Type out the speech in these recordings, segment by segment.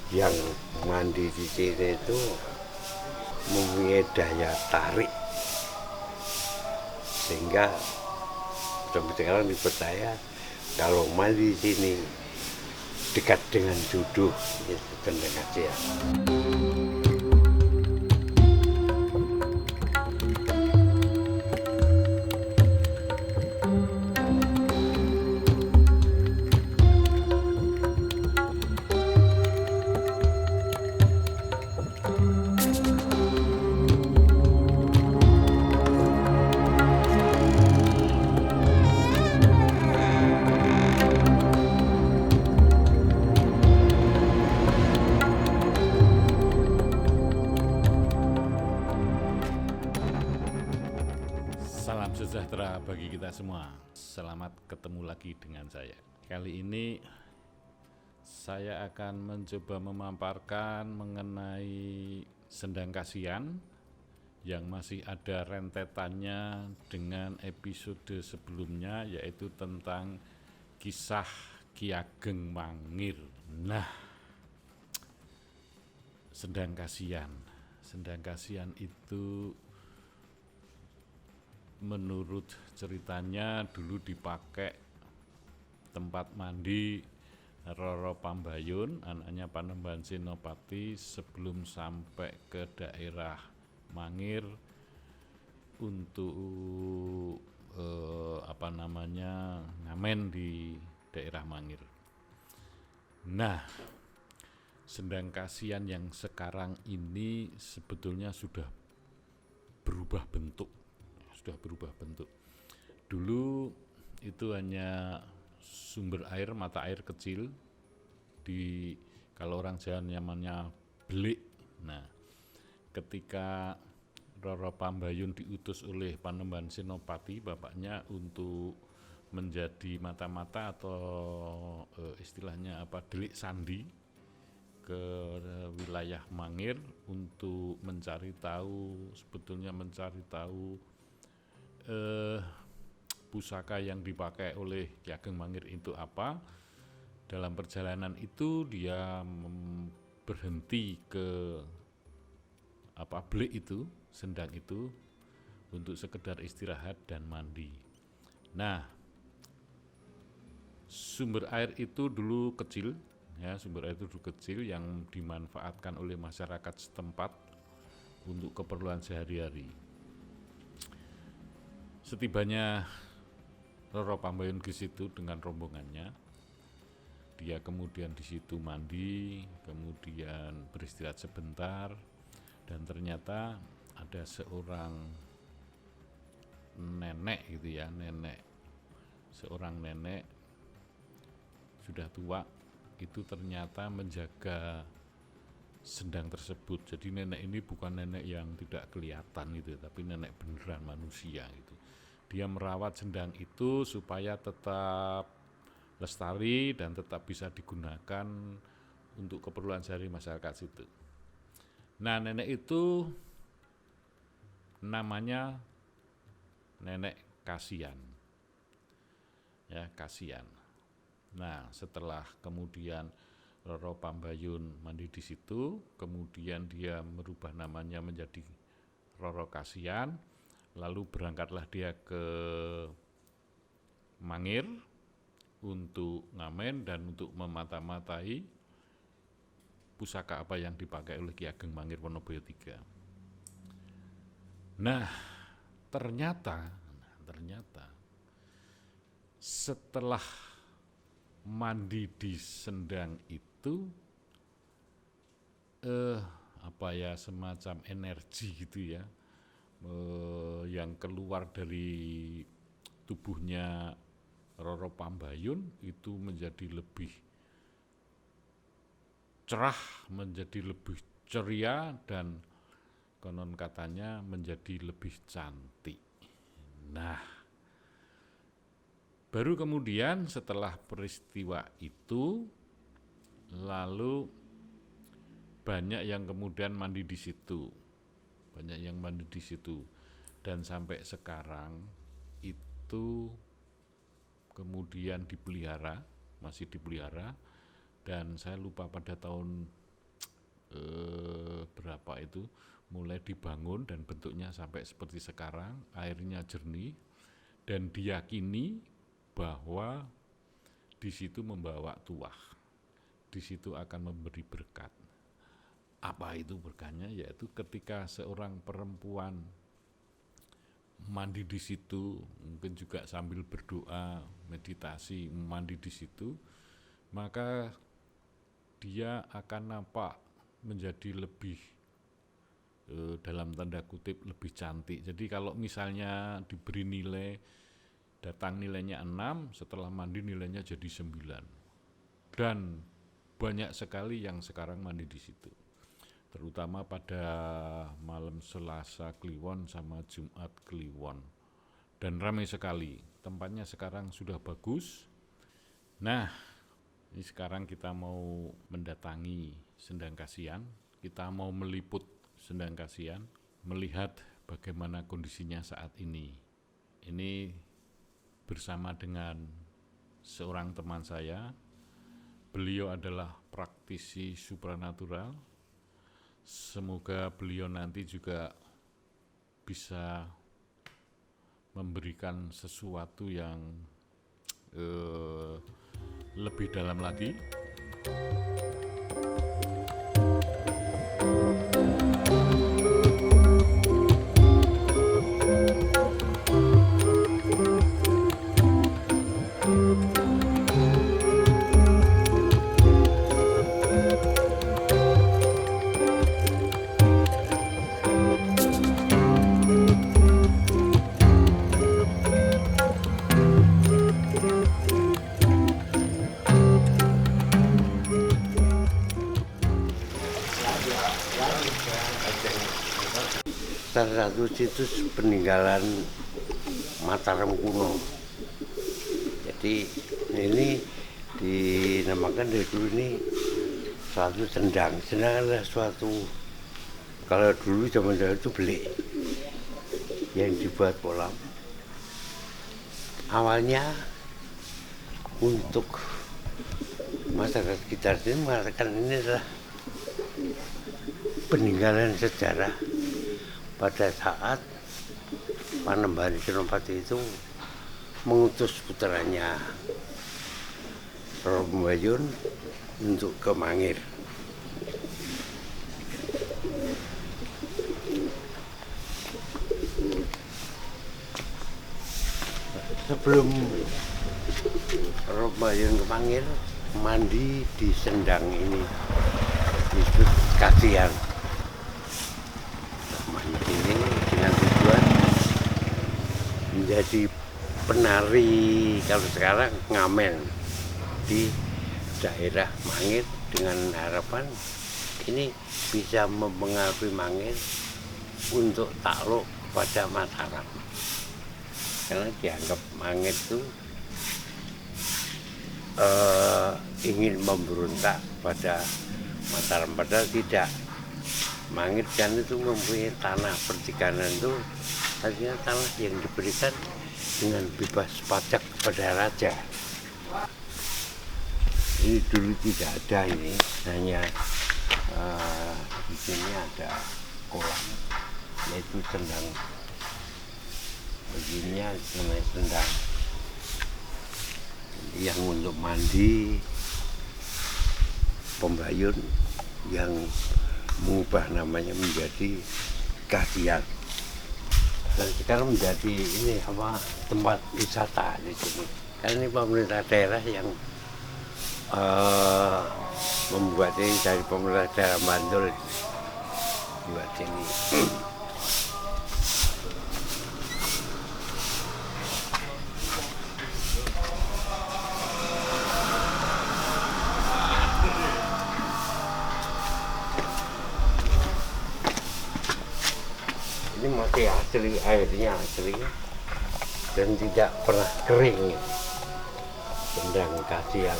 yang mandi di sini itu mempunyai daya tarik sehingga sampai sekarang dipercaya kalau mandi di sini dekat dengan jodoh itu tentang aja. Salam sejahtera bagi kita semua. Selamat ketemu lagi dengan saya. Kali ini saya akan mencoba memaparkan mengenai Sendang Kasihan yang masih ada rentetannya dengan episode sebelumnya, yaitu tentang kisah Ki Ageng Mangir. Nah, Sendang Kasihan itu menurut ceritanya dulu dipakai tempat mandi Roro Pambayun, anaknya Panembahan Senopati, sebelum sampai ke daerah Mangir untuk ngamen di daerah Mangir. Nah, Sendang Kasihan yang sekarang ini sebetulnya sudah berubah bentuk. Dulu itu hanya sumber air, mata air kecil di, kalau orang Jawa namanya belik. Nah, ketika Roro Pambayun diutus oleh Panembahan Senopati, bapaknya, untuk menjadi mata-mata atau istilahnya delik sandi ke wilayah Mangir untuk mencari tahu pusaka yang dipakai oleh Ki Ageng Mangir itu apa. Dalam perjalanan itu dia berhenti ke belik itu, sendang itu, untuk sekedar istirahat dan mandi. Nah, sumber air itu dulu kecil yang dimanfaatkan oleh masyarakat setempat untuk keperluan sehari-hari. Setibanya Roro Pambayun ke situ dengan rombongannya, dia kemudian di situ mandi, kemudian beristirahat sebentar, dan ternyata ada seorang nenek seorang nenek sudah tua, itu ternyata menjaga sendang tersebut. Jadi nenek ini bukan nenek yang tidak kelihatan gitu, tapi nenek beneran manusia gitu. Dia merawat sendang itu supaya tetap lestari dan tetap bisa digunakan untuk keperluan sehari masyarakat situ. Nah, nenek itu namanya Nenek Kasihan. Ya, Kasihan. Nah, setelah kemudian Roro Pambayun mandi di situ, kemudian dia merubah namanya menjadi Roro Kasihan, lalu berangkatlah dia ke Mangir untuk ngamen dan untuk memata-matai pusaka apa yang dipakai oleh Ki Ageng Mangir Wonoboyo III. Nah, ternyata setelah mandi di sendang itu semacam energi gitu ya, yang keluar dari tubuhnya Roro Pambayun itu menjadi lebih cerah, menjadi lebih ceria, dan konon katanya menjadi lebih cantik. Nah, baru kemudian setelah peristiwa itu, lalu banyak yang kemudian mandi di situ, dan sampai sekarang itu kemudian masih dipelihara, dan saya lupa pada tahun berapa itu mulai dibangun dan bentuknya sampai seperti sekarang, airnya jernih dan diyakini bahwa di situ membawa tuah, di situ akan memberi berkat. Apa itu berkahnya? Yaitu ketika seorang perempuan mandi di situ, mungkin juga sambil berdoa, meditasi, mandi di situ, maka dia akan nampak menjadi lebih dalam tanda kutip lebih cantik. Jadi kalau misalnya diberi nilai, datang nilainya 6, setelah mandi nilainya jadi 9. Dan banyak sekali yang sekarang mandi di situ. Terutama pada malam Selasa Kliwon sama Jumat Kliwon. Dan ramai sekali. Tempatnya sekarang sudah bagus. Nah, ini sekarang kita mau mendatangi Sendang Kasihan, kita mau meliput Sendang Kasihan, melihat bagaimana kondisinya saat ini. Ini bersama dengan seorang teman saya, beliau adalah praktisi supranatural. Semoga beliau nanti juga bisa memberikan sesuatu yang lebih dalam lagi. Salah satu situs peninggalan Mataram kuno. Jadi ini dinamakan dari dulu ini suatu sendang. Sendang adalah suatu, kalau dulu zaman dahulu itu belik yang dibuat kolam. Awalnya untuk masyarakat sekitar sini mengatakan ini adalah peninggalan sejarah pada saat Panembahan Senopati itu mengutus putranya Romayun untuk ke Mangir. Sebelum Romayun ke Mangir, mandi di Sendang ini disebut Kasihan. Ini dengan tujuan menjadi penari, kalau sekarang ngamen di daerah Mangir, dengan harapan ini bisa mempengaruhi Mangir untuk takluk kepada Mataram, karena dianggap Mangir itu ingin memberontak pada Mataram, padahal tidak. Mangir kan itu mempunyai tanah pertikanan, itu artinya tanah yang diberikan dengan bebas pajak kepada raja. Ini dulu tidak ada, ini hanya di sini ada kolam, yaitu Sendang. Begininya namanya Sendang yang untuk mandi, pembayun yang mengubah namanya menjadi Kasihan, dan sekarang menjadi ini tempat wisata di sini. Karena ini pemerintah daerah yang membuat ini, dari pemerintah daerah Bantul buat ini. Ini masih asli, airnya asli dan tidak pernah kering. Sendang Kasihan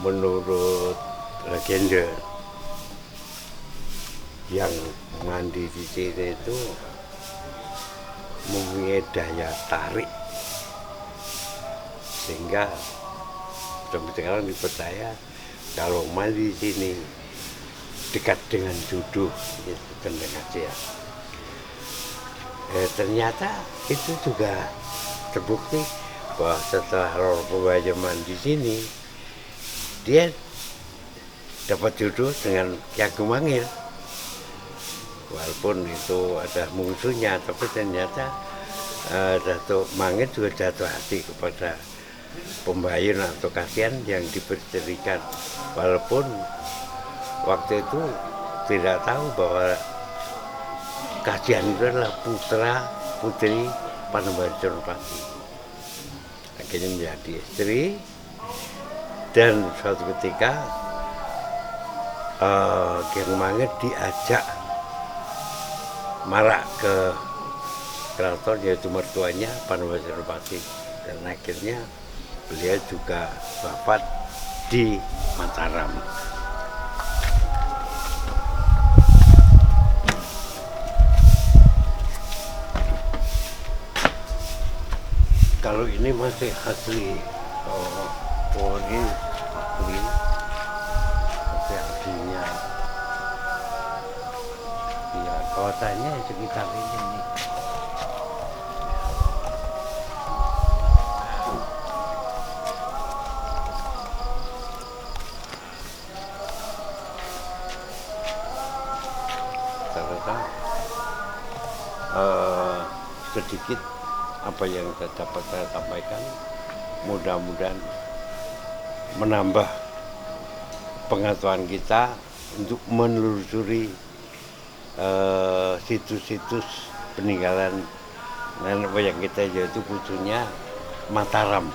menurut legenda yang mandi di sini itu mempunyai daya tarik, sehingga sampai sekarang dipercaya kalau mandi di sini dekat dengan Duduh itu Kendeng Asia. Ternyata itu juga terbukti bahwa setelah Roro Purbaya di sini dia dapat jodoh dengan Ki Ageng Mangir. Walaupun itu ada musuhnya, tapi ternyata Datuk Mangir juga jatuh hati kepada Pembayun atau Kasihan yang diberikan. Walaupun waktu itu tidak tahu bahwa Kasihan itu adalah putri Panembahan Senopati. Akhirnya menjadi istri, dan suatu ketika Ki Ageng Mangir diajak marak ke keraton, yaitu mertuanya Panembahan Senopati, dan akhirnya beliau juga wafat di Mataram. Kalau ini masih asli, ini asli, masih aslinya. Ya, kotanya sekitar ini nih. Ternyata sedikit apa yang dapat saya sampaikan, mudah-mudahan menambah pengetahuan kita untuk menelusuri situs peninggalan nenek moyang kita, yaitu khususnya Mataram.